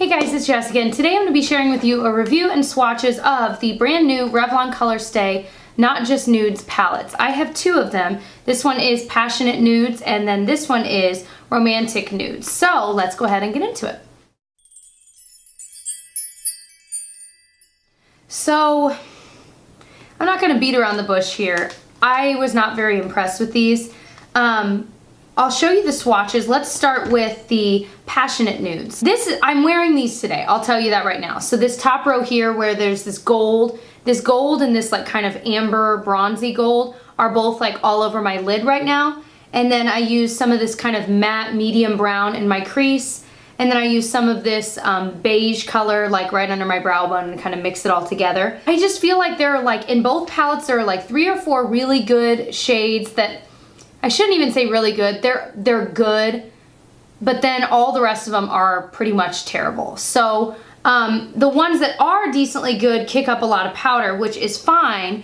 Hey guys, it's Jess again. Today I'm going to be sharing with you a review and swatches of the brand new Revlon Color Stay Not Just Nudes palettes. I have two of them. This one is Passionate Nudes and then this one is Romantic Nudes. So let's go ahead and get into it. So I'm not going to beat around the bush here. I was not very impressed with these. I'll show you the swatches. Let's start with the Passionate Nudes. I'm wearing these today. I'll tell you that right now. So this top row here where there's this gold and this like kind of amber bronzy gold are both like all over my lid right now. And then I use some of this kind of matte medium brown in my crease. And then I use some of this beige color like right under my brow bone and kind of mix it all together. I just feel like there are like, in both palettes, there are like 3 or 4 really good shades that I shouldn't even say really good. They're good, but then all the rest of them are pretty much terrible. So the ones that are decently good kick up a lot of powder, which is fine,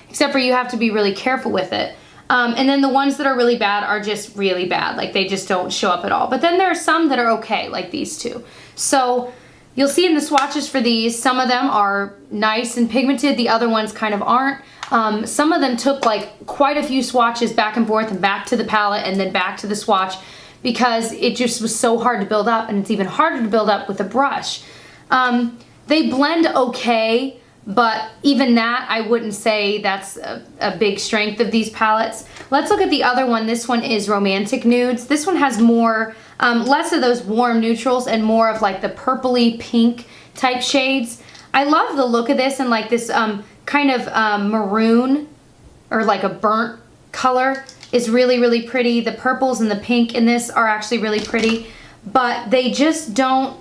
except for you have to be really careful with it. And then the ones that are really bad are just really bad. Like they just don't show up at all. But then there are some that are okay, like these two. So you'll see in the swatches for these, some of them are nice and pigmented. The other ones kind of aren't. Some of them took like quite a few swatches back and forth and back to the palette and then back to the swatch because it just was so hard to build up, and it's even harder to build up with a brush. They blend okay, but even that I wouldn't say that's a big strength of these palettes. Let's look at the other one. This one is Romantic Nudes. This one has more, less of those warm neutrals and more of like the purpley pink type shades. I love the look of this and like this kind of maroon or like a burnt color is really, really pretty. The purples and the pink in this are actually really pretty, but they just don't,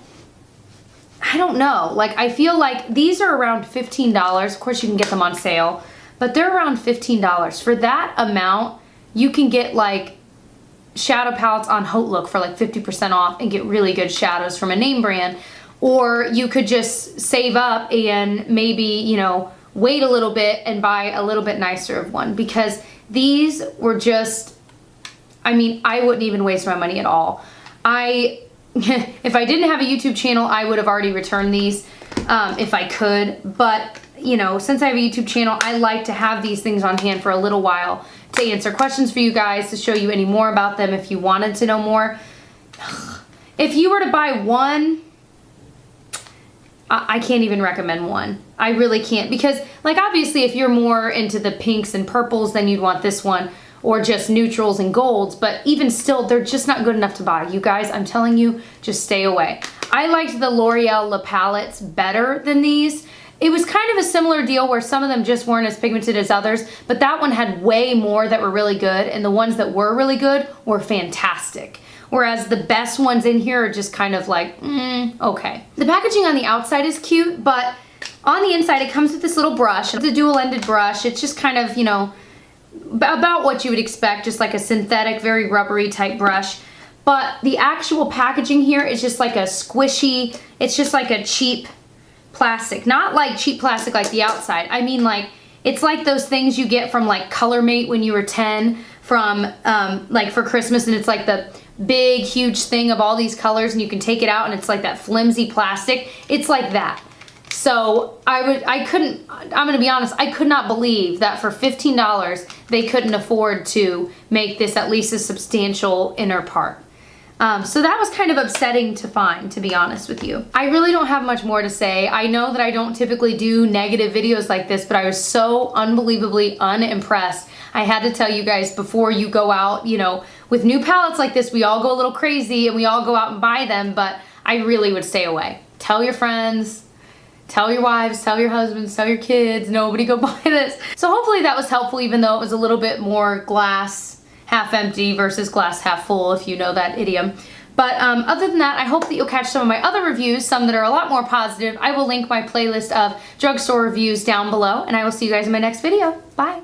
I don't know. Like I feel like these are around $15. Of course you can get them on sale, but they're around $15. For that amount, you can get like shadow palettes on Haute Look for like 50% off and get really good shadows from a name brand. Or you could just save up and maybe, you know, wait a little bit and buy a little bit nicer of one, because these were just, I mean, I wouldn't even waste my money at all. If I didn't have a YouTube channel, I would have already returned these if I could. But, you know, since I have a YouTube channel, I like to have these things on hand for a little while to answer questions for you guys, to show you any more about them if you wanted to know more. If you were to buy one, I can't even recommend one. I really can't, because like obviously if you're more into the pinks and purples, then you'd want this one, or just neutrals and golds, but even still, they're just not good enough to buy. You guys, I'm telling you, just stay away. I liked the L'Oreal La Palettes better than these. It was kind of a similar deal where some of them just weren't as pigmented as others, but that one had way more that were really good, and the ones that were really good were fantastic. Whereas the best ones in here are just kind of like, okay. The packaging on the outside is cute, but on the inside it comes with this little brush. It's a dual-ended brush. It's just kind of, you know, about what you would expect, just like a synthetic, very rubbery type brush. But the actual packaging here is just like a squishy, it's just like a cheap plastic. Not like cheap plastic like the outside. I mean like, it's like those things you get from like Color Mate when you were 10 from like for Christmas, and it's like the big huge thing of all these colors and you can take it out and it's like that flimsy plastic. It's like that. So I'm gonna be honest, I could not believe that for $15 they couldn't afford to make this at least a substantial inner part. So that was kind of upsetting to find, to be honest with you. I really don't have much more to say. I know that I don't typically do negative videos like this, but I was so unbelievably unimpressed. I had to tell you guys before you go out, you know, with new palettes like this, we all go a little crazy and we all go out and buy them, but I really would stay away. Tell your friends, tell your wives, tell your husbands, tell your kids, nobody go buy this. So hopefully that was helpful, even though it was a little bit more glass half empty versus glass half full, if you know that idiom. But other than that, I hope that you'll catch some of my other reviews, some that are a lot more positive. I will link my playlist of drugstore reviews down below, and I will see you guys in my next video. Bye.